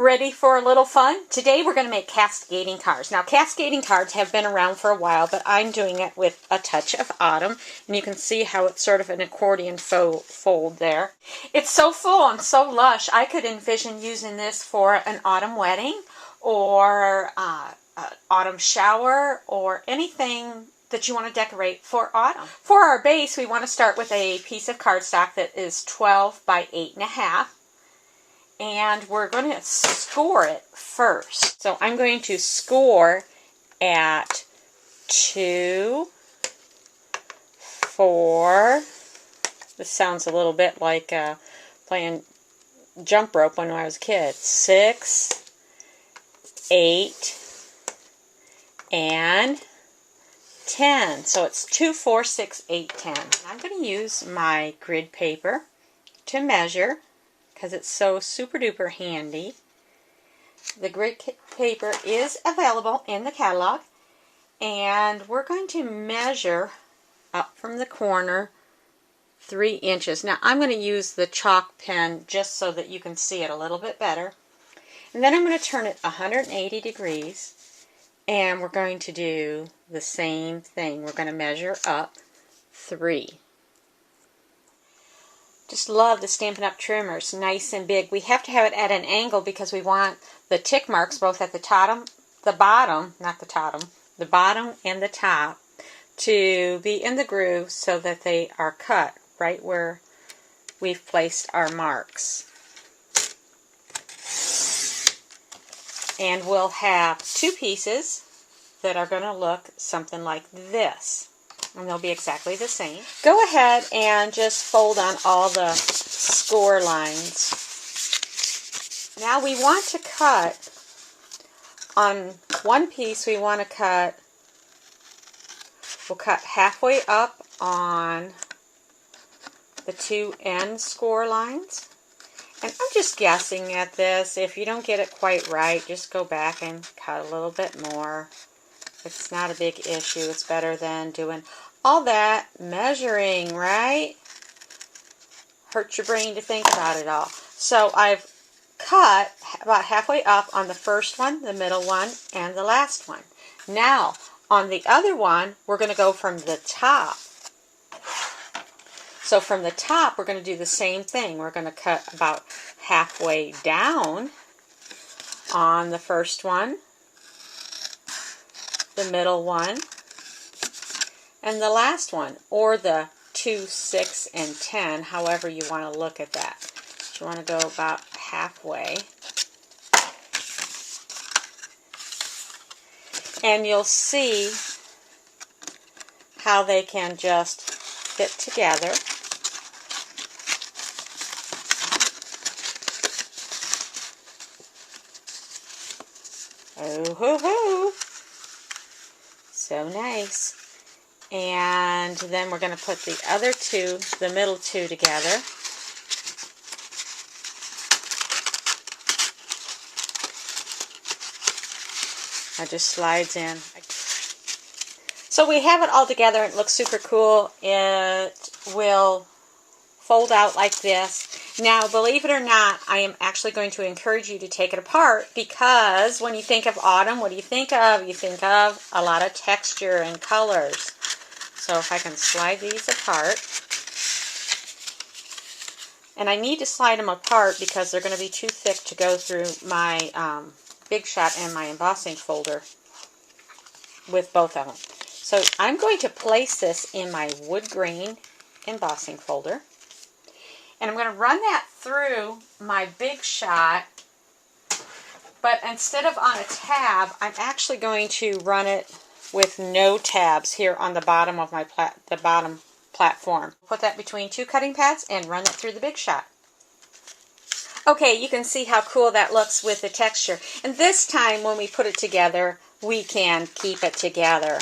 Ready for a little fun? Today we're going to make cascading cards. Now cascading cards have been around for a while, but I'm doing it with a touch of autumn, and you can see how it's sort of an accordion fold there. It's so full and so lush, I could envision using this for an autumn wedding or an autumn shower or anything that you want to decorate for autumn. For our base, we want to start with a piece of cardstock that is 12 by 8.5. And we're going to score it first. So I'm going to score at 2, 4. This sounds a little bit like playing jump rope when I was a kid. 6, 8, and 10. So it's 2, 4, 6, 8, 10. I'm going to use my grid paper to measure, because it's so super duper handy. The grid paper is available in the catalog, and we're going to measure up from the corner 3 inches. Now I'm going to use the chalk pen just so that you can see it a little bit better. And then I'm going to turn it 180 degrees, and we're going to do the same thing. We're going to measure up 3. Just love the Stampin' Up! Trimmers, nice and big. We have to have it at an angle because we want the tick marks both at the bottom and the top to be in the groove so that they are cut right where we've placed our marks. And we'll have 2 pieces that are going to look something like this. And they'll be exactly the same. Go ahead and just fold on all the score lines. Now we want to cut on one piece. We'll cut halfway up on the 2 end score lines. And I'm just guessing at this. If you don't get it quite right, just go back and cut a little bit more. It's not a big issue. It's better than doing all that measuring, right? Hurts your brain to think about it all. So I've cut about halfway up on the first one, the middle one, and the last one. Now, on the other one, we're going to go from the top. So from the top, we're going to do the same thing. We're going to cut about halfway down on the first one, the middle one, and the last one, or the 2, 6, and 10, however you want to look at that. So you want to go about halfway. And you'll see how they can just fit together. Oh ho ho! So nice. And then we're going to put the other 2, the middle 2 together. It just slides in. So we have it all together. It looks super cool. It will fold out like this. Now, believe it or not, I am actually going to encourage you to take it apart, because when you think of autumn, what do you think of? You think of a lot of texture and colors. So if I can slide these apart. And I need to slide them apart because they're going to be too thick to go through my Big Shot and my embossing folder with both of them. So I'm going to place this in my Woodgrain embossing folder. And I'm going to run that through my Big Shot, but instead of on a tab, I'm actually going to run it with no tabs here on the bottom of my bottom platform. Put that between 2 cutting pads and run it through the Big Shot. Okay, you can see how cool that looks with the texture. And this time when we put it together, we can keep it together.